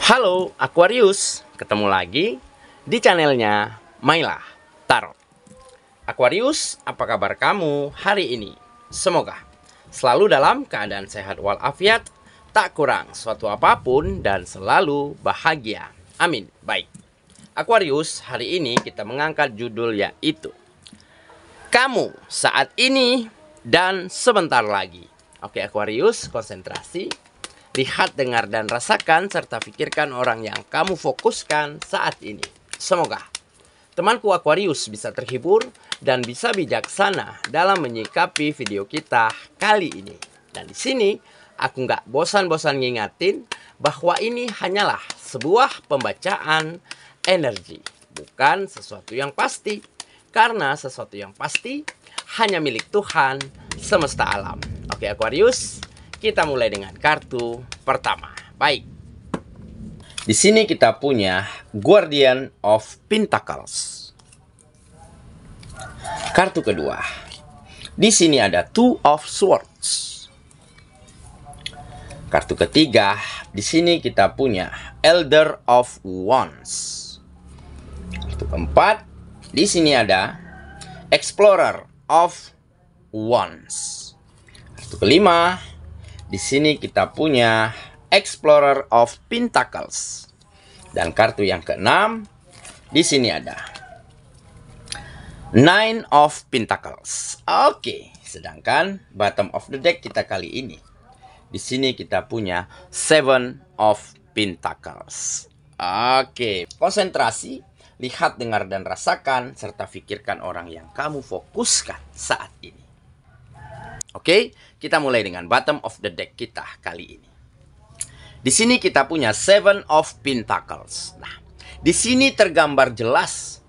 Halo Aquarius, ketemu lagi di channelnya Maila Tarot. Aquarius, apa kabar kamu hari ini? Semoga selalu dalam keadaan sehat walafiat, tak kurang suatu apapun dan selalu bahagia. Amin. Baik, Aquarius, hari ini kita mengangkat judul yaitu kamu saat ini dan sebentar lagi. Oke Aquarius, konsentrasi. Lihat, dengar, dan rasakan, serta pikirkan orang yang kamu fokuskan saat ini. Semoga temanku Aquarius bisa terhibur dan bisa bijaksana dalam menyikapi video kita kali ini. Dan di sini aku nggak bosan-bosan ngingatin bahwa ini hanyalah sebuah pembacaan energi, bukan sesuatu yang pasti. Karena sesuatu yang pasti hanya milik Tuhan semesta alam. Oke Aquarius, kita mulai dengan kartu pertama. Baik. Di sini kita punya Guardian of Pentacles. Kartu kedua. Di sini ada Two of Swords. Kartu ketiga, di sini kita punya Elder of Wands. Kartu keempat, di sini ada Explorer of Wands. Kartu kelima, di sini kita punya Explorer of Pentacles. Dan kartu yang keenam, di sini ada Nine of Pentacles. Oke, sedangkan bottom of the deck kita kali ini, di sini kita punya Seven of Pentacles. Oke, konsentrasi, lihat, dengar, dan rasakan, serta pikirkan orang yang kamu fokuskan saat ini. Oke, kita mulai dengan bottom of the deck kita kali ini. Di sini kita punya Seven of Pentacles. Nah, di sini tergambar jelas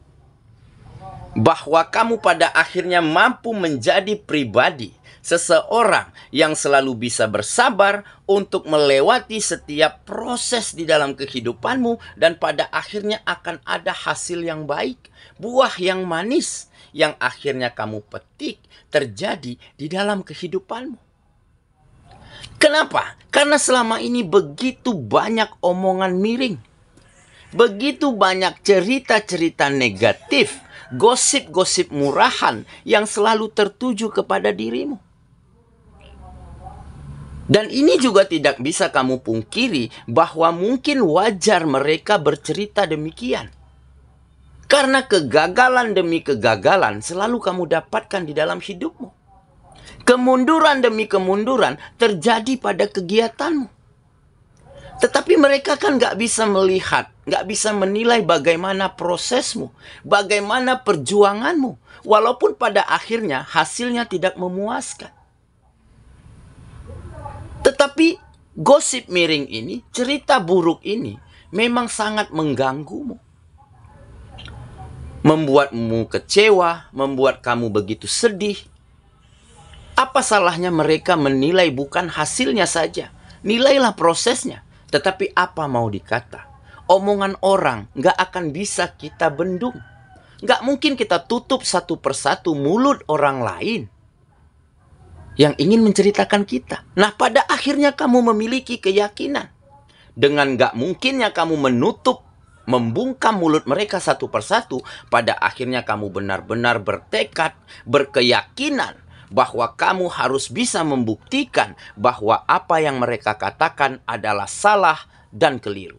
bahwa kamu pada akhirnya mampu menjadi pribadi, seseorang yang selalu bisa bersabar untuk melewati setiap proses di dalam kehidupanmu, dan pada akhirnya akan ada hasil yang baik, buah yang manis yang akhirnya kamu petik terjadi di dalam kehidupanmu. Kenapa? Karena selama ini begitu banyak omongan miring, begitu banyak cerita-cerita negatif, gosip-gosip murahan yang selalu tertuju kepada dirimu. Dan ini juga tidak bisa kamu pungkiri bahwa mungkin wajar mereka bercerita demikian. Karena kegagalan demi kegagalan selalu kamu dapatkan di dalam hidupmu. Kemunduran demi kemunduran terjadi pada kegiatanmu. Tetapi mereka kan gak bisa melihat, gak bisa menilai bagaimana prosesmu, bagaimana perjuanganmu. Walaupun pada akhirnya hasilnya tidak memuaskan. Tetapi gosip miring ini, cerita buruk ini memang sangat mengganggumu. Membuatmu kecewa, membuat kamu begitu sedih. Apa salahnya mereka menilai bukan hasilnya saja? Nilailah prosesnya. Tetapi apa mau dikata? Omongan orang gak akan bisa kita bendung. Gak mungkin kita tutup satu persatu mulut orang lain yang ingin menceritakan kita. Nah, pada akhirnya kamu memiliki keyakinan. Dengan gak mungkinnya kamu menutup, membungkam mulut mereka satu persatu, pada akhirnya kamu benar-benar bertekad, berkeyakinan bahwa kamu harus bisa membuktikan bahwa apa yang mereka katakan adalah salah dan keliru.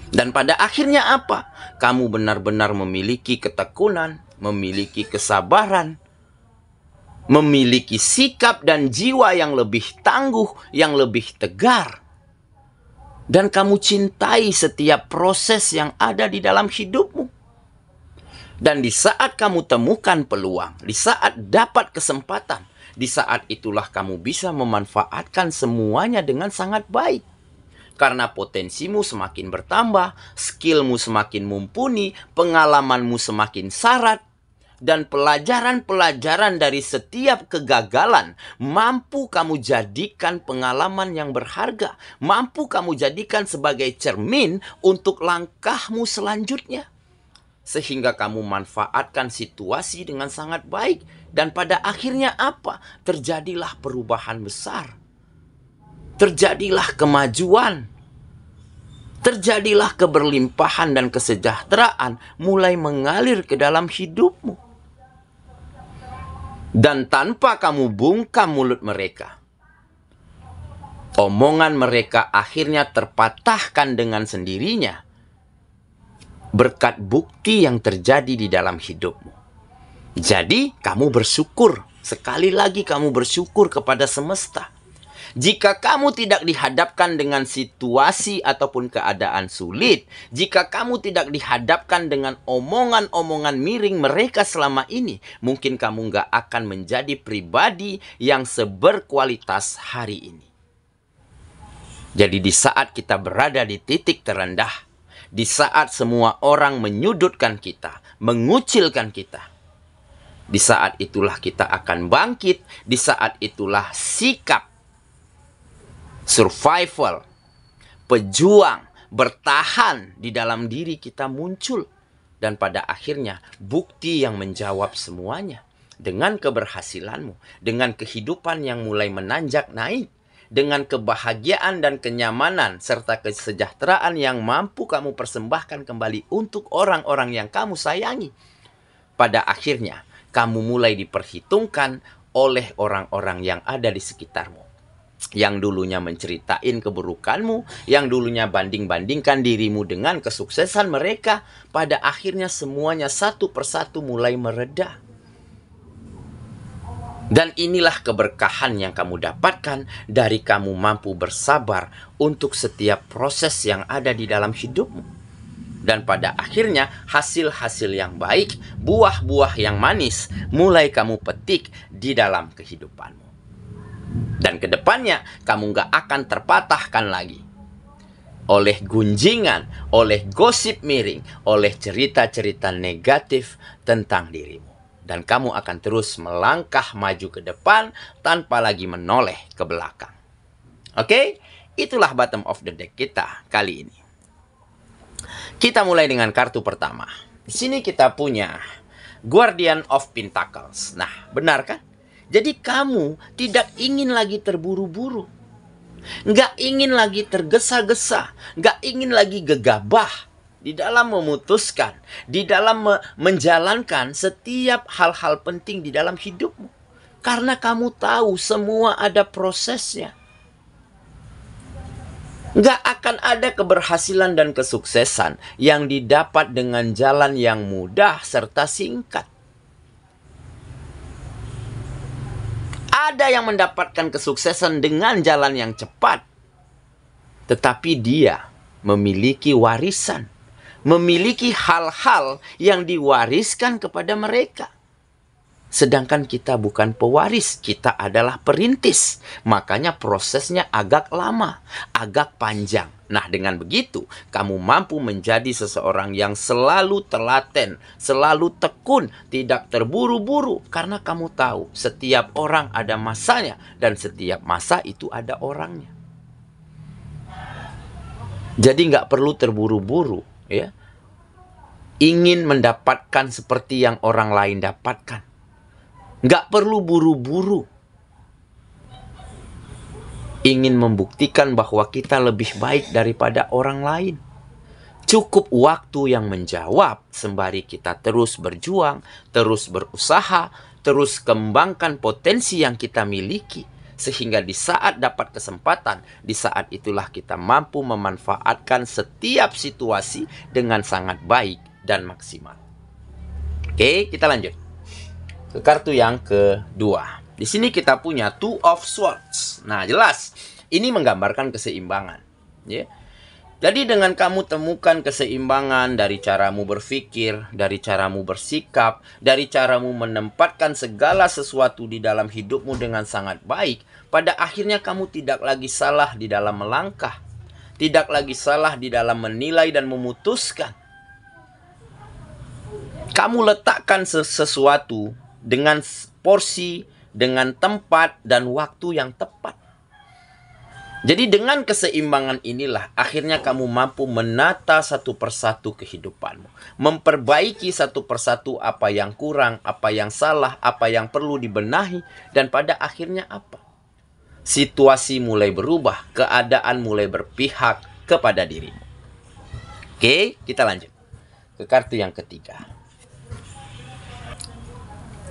Dan pada akhirnya apa? Kamu benar-benar memiliki ketekunan, memiliki kesabaran, memiliki sikap dan jiwa yang lebih tangguh, yang lebih tegar. Dan kamu cintai setiap proses yang ada di dalam hidupmu. Dan di saat kamu temukan peluang, di saat dapat kesempatan, di saat itulah kamu bisa memanfaatkan semuanya dengan sangat baik. Karena potensimu semakin bertambah, skillmu semakin mumpuni, pengalamanmu semakin syarat. Dan pelajaran-pelajaran dari setiap kegagalan mampu kamu jadikan pengalaman yang berharga. Mampu kamu jadikan sebagai cermin untuk langkahmu selanjutnya. Sehingga kamu manfaatkan situasi dengan sangat baik. Dan pada akhirnya apa? Terjadilah perubahan besar. Terjadilah kemajuan. terjadilah keberlimpahan dan kesejahteraan mulai mengalir ke dalam hidupmu. Dan tanpa kamu bungkam mulut mereka, omongan mereka akhirnya terpatahkan dengan sendirinya berkat bukti yang terjadi di dalam hidupmu. Jadi kamu bersyukur, sekali lagi kamu bersyukur kepada semesta. Jika kamu tidak dihadapkan dengan situasi ataupun keadaan sulit, jika kamu tidak dihadapkan dengan omongan-omongan miring mereka selama ini, mungkin kamu nggak akan menjadi pribadi yang seberkualitas hari ini. Jadi di saat kita berada di titik terendah, di saat semua orang menyudutkan kita, mengucilkan kita, di saat itulah kita akan bangkit, di saat itulah sikap survival, pejuang, bertahan di dalam diri kita muncul. Dan pada akhirnya bukti yang menjawab semuanya. Dengan keberhasilanmu, dengan kehidupan yang mulai menanjak naik, dengan kebahagiaan dan kenyamanan serta kesejahteraan yang mampu kamu persembahkan kembali untuk orang-orang yang kamu sayangi. Pada akhirnya kamu mulai diperhitungkan oleh orang-orang yang ada di sekitarmu, yang dulunya menceritain keburukanmu, yang dulunya banding-bandingkan dirimu dengan kesuksesan mereka, pada akhirnya semuanya satu persatu mulai mereda. Dan inilah keberkahan yang kamu dapatkan dari kamu mampu bersabar untuk setiap proses yang ada di dalam hidupmu. Dan pada akhirnya hasil-hasil yang baik, buah-buah yang manis mulai kamu petik di dalam kehidupanmu. Dan kedepannya kamu gak akan terpatahkan lagi oleh gunjingan, oleh gosip miring, oleh cerita-cerita negatif tentang dirimu. Dan kamu akan terus melangkah maju ke depan tanpa lagi menoleh ke belakang. Oke? Itulah bottom of the deck kita kali ini. Kita mulai dengan kartu pertama. Di sini kita punya Guardian of Pentacles. Nah, benar kan? Jadi kamu tidak ingin lagi terburu-buru. Nggak ingin lagi tergesa-gesa. Nggak ingin lagi gegabah di dalam memutuskan, di dalam menjalankan setiap hal-hal penting di dalam hidupmu. Karena kamu tahu semua ada prosesnya. Nggak akan ada keberhasilan dan kesuksesan yang didapat dengan jalan yang mudah serta singkat. Ada yang mendapatkan kesuksesan dengan jalan yang cepat, tetapi dia memiliki warisan, memiliki hal-hal yang diwariskan kepada mereka. Sedangkan kita bukan pewaris, kita adalah perintis. Makanya prosesnya agak lama, agak panjang. Nah, dengan begitu, kamu mampu menjadi seseorang yang selalu telaten, selalu tekun, tidak terburu-buru. Karena kamu tahu, setiap orang ada masanya, dan setiap masa itu ada orangnya. Jadi nggak perlu terburu-buru, ya. Ingin mendapatkan seperti yang orang lain dapatkan. Nggak perlu buru-buru. Ingin membuktikan bahwa kita lebih baik daripada orang lain. Cukup waktu yang menjawab sembari kita terus berjuang, terus berusaha, terus kembangkan potensi yang kita miliki. Sehingga di saat dapat kesempatan, di saat itulah kita mampu memanfaatkan setiap situasi dengan sangat baik dan maksimal. Oke, kita lanjut ke kartu yang kedua. Di sini kita punya Two of Swords. Nah, jelas ini menggambarkan keseimbangan, ya. Jadi dengan kamu temukan keseimbangan dari caramu berpikir, dari caramu bersikap, dari caramu menempatkan segala sesuatu di dalam hidupmu dengan sangat baik, pada akhirnya kamu tidak lagi salah di dalam melangkah, tidak lagi salah di dalam menilai dan memutuskan. Kamu letakkan sesuatu dengan porsi, dengan tempat dan waktu yang tepat. Jadi dengan keseimbangan inilah akhirnya kamu mampu menata satu persatu kehidupanmu. Memperbaiki satu persatu apa yang kurang, apa yang salah, apa yang perlu dibenahi. Dan pada akhirnya apa? Situasi mulai berubah, keadaan mulai berpihak kepada dirimu. Oke, kita lanjut ke kartu yang ketiga.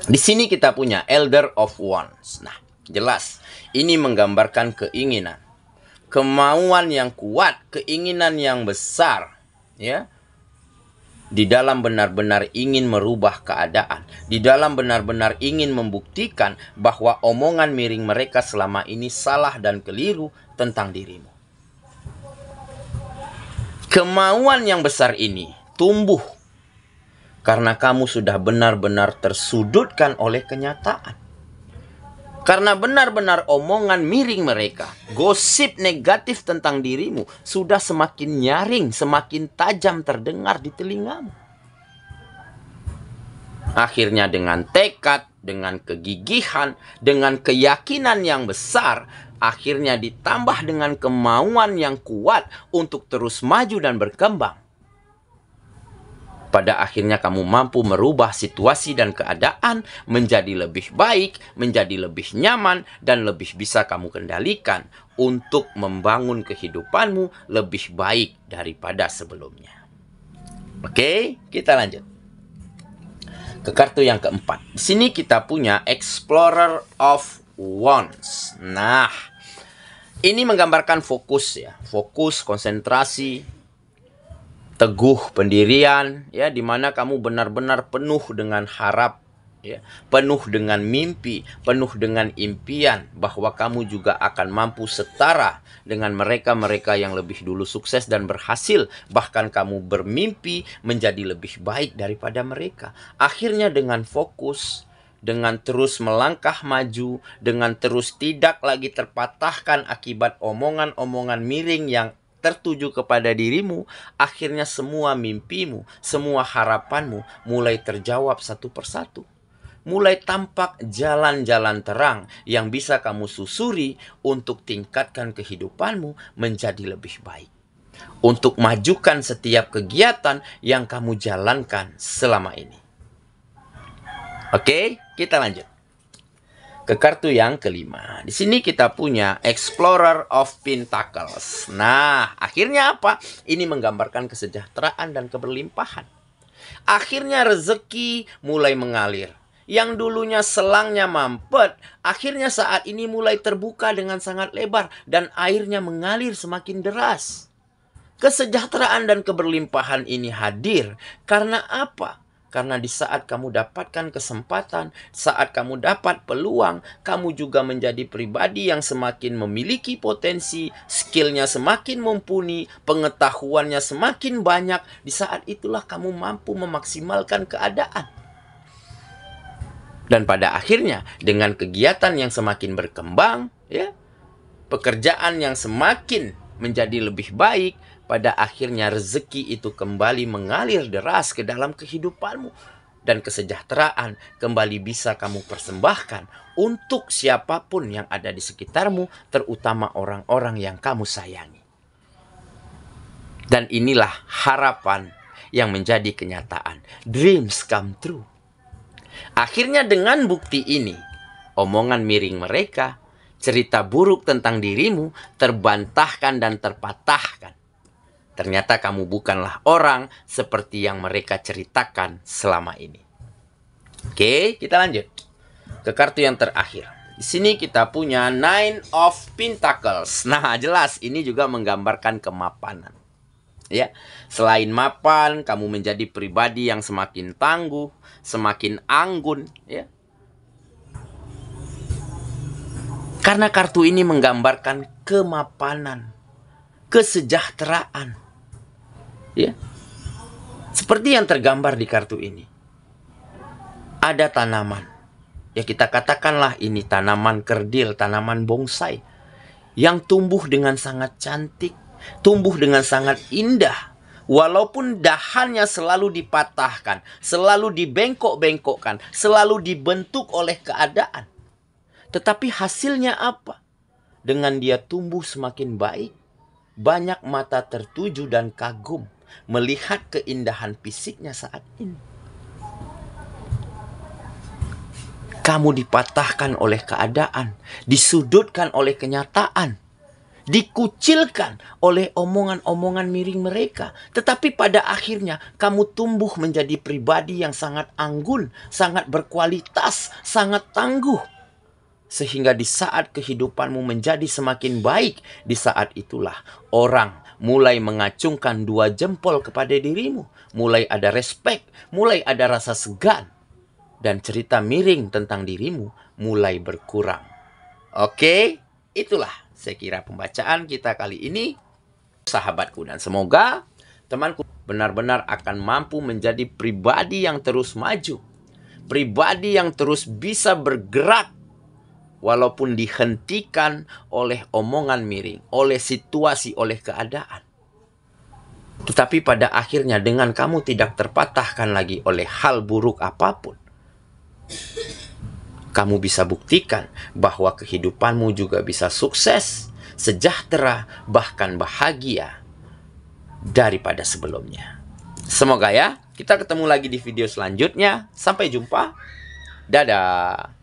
Di sini kita punya Elder of Wands. Nah, jelas ini menggambarkan keinginan, kemauan yang kuat, keinginan yang besar, ya. Di dalam benar-benar ingin merubah keadaan, di dalam benar-benar ingin membuktikan bahwa omongan miring mereka selama ini salah dan keliru tentang dirimu. Kemauan yang besar ini tumbuh karena kamu sudah benar-benar tersudutkan oleh kenyataan. Karena benar-benar omongan miring mereka, gosip negatif tentang dirimu sudah semakin nyaring, semakin tajam terdengar di telingamu. Akhirnya dengan tekad, dengan kegigihan, dengan keyakinan yang besar, akhirnya ditambah dengan kemauan yang kuat untuk terus maju dan berkembang. Pada akhirnya kamu mampu merubah situasi dan keadaan menjadi lebih baik, menjadi lebih nyaman, dan lebih bisa kamu kendalikan untuk membangun kehidupanmu lebih baik daripada sebelumnya. Oke, kita lanjut ke kartu yang keempat. Di sini kita punya Explorer of Wands. Nah, ini menggambarkan fokus ya, fokus, konsentrasi, teguh pendirian, ya, dimana kamu benar-benar penuh dengan harap, ya, penuh dengan mimpi, penuh dengan impian bahwa kamu juga akan mampu setara dengan mereka-mereka yang lebih dulu sukses dan berhasil. Bahkan kamu bermimpi menjadi lebih baik daripada mereka. Akhirnya dengan fokus, dengan terus melangkah maju, dengan terus tidak lagi terpatahkan akibat omongan-omongan miring yang tertuju kepada dirimu, akhirnya semua mimpimu, semua harapanmu mulai terjawab satu persatu. Mulai tampak jalan-jalan terang yang bisa kamu susuri untuk tingkatkan kehidupanmu menjadi lebih baik. Untuk majukan setiap kegiatan yang kamu jalankan selama ini. Oke, kita lanjut ke kartu yang kelima. Di sini kita punya Explorer of Pentacles. Nah, akhirnya apa? Ini menggambarkan kesejahteraan dan keberlimpahan. Akhirnya rezeki mulai mengalir. Yang dulunya selangnya mampet, akhirnya saat ini mulai terbuka dengan sangat lebar dan airnya mengalir semakin deras. Kesejahteraan dan keberlimpahan ini hadir karena apa? Karena di saat kamu dapatkan kesempatan, saat kamu dapat peluang, kamu juga menjadi pribadi yang semakin memiliki potensi, skillnya semakin mumpuni, pengetahuannya semakin banyak. Di saat itulah kamu mampu memaksimalkan keadaan. Dan pada akhirnya, dengan kegiatan yang semakin berkembang, ya, pekerjaan yang semakin menjadi lebih baik, pada akhirnya rezeki itu kembali mengalir deras ke dalam kehidupanmu. Dan kesejahteraan kembali bisa kamu persembahkan untuk siapapun yang ada di sekitarmu, terutama orang-orang yang kamu sayangi. Dan inilah harapan yang menjadi kenyataan. Dreams come true. Akhirnya dengan bukti ini, omongan miring mereka, cerita buruk tentang dirimu terbantahkan dan terpatahkan. Ternyata kamu bukanlah orang seperti yang mereka ceritakan selama ini. Oke, kita lanjut ke kartu yang terakhir. Di sini kita punya Nine of Pentacles. Nah, jelas ini juga menggambarkan kemapanan. Ya, selain mapan, kamu menjadi pribadi yang semakin tangguh, semakin anggun, ya. Karena kartu ini menggambarkan kemapanan, kesejahteraan. Ya. Seperti yang tergambar di kartu ini. Ada tanaman. Ya, kita katakanlah ini tanaman kerdil, tanaman bonsai yang tumbuh dengan sangat cantik, tumbuh dengan sangat indah. Walaupun dahannya selalu dipatahkan, selalu dibengkok-bengkokkan, selalu dibentuk oleh keadaan. Tetapi hasilnya apa? Dengan dia tumbuh semakin baik, banyak mata tertuju dan kagum melihat keindahan fisiknya saat ini. Kamu dipatahkan oleh keadaan, disudutkan oleh kenyataan. dikucilkan oleh omongan-omongan miring mereka. Tetapi pada akhirnya kamu tumbuh menjadi pribadi yang sangat anggun, sangat berkualitas, sangat tangguh. Sehingga di saat kehidupanmu menjadi semakin baik, di saat itulah orang mulai mengacungkan 2 jempol kepada dirimu. Mulai ada respek, mulai ada rasa segan. Dan cerita miring tentang dirimu mulai berkurang. Oke, itulah saya kira pembacaan kita kali ini, sahabatku. Dan semoga temanku benar-benar akan mampu menjadi pribadi yang terus maju. Pribadi yang terus bisa bergerak walaupun dihentikan oleh omongan miring, oleh situasi, oleh keadaan. Tetapi pada akhirnya dengan kamu tidak terpatahkan lagi oleh hal buruk apapun, kamu bisa buktikan bahwa kehidupanmu juga bisa sukses, sejahtera, bahkan bahagia daripada sebelumnya. Semoga ya, kita ketemu lagi di video selanjutnya. Sampai jumpa. Dadah.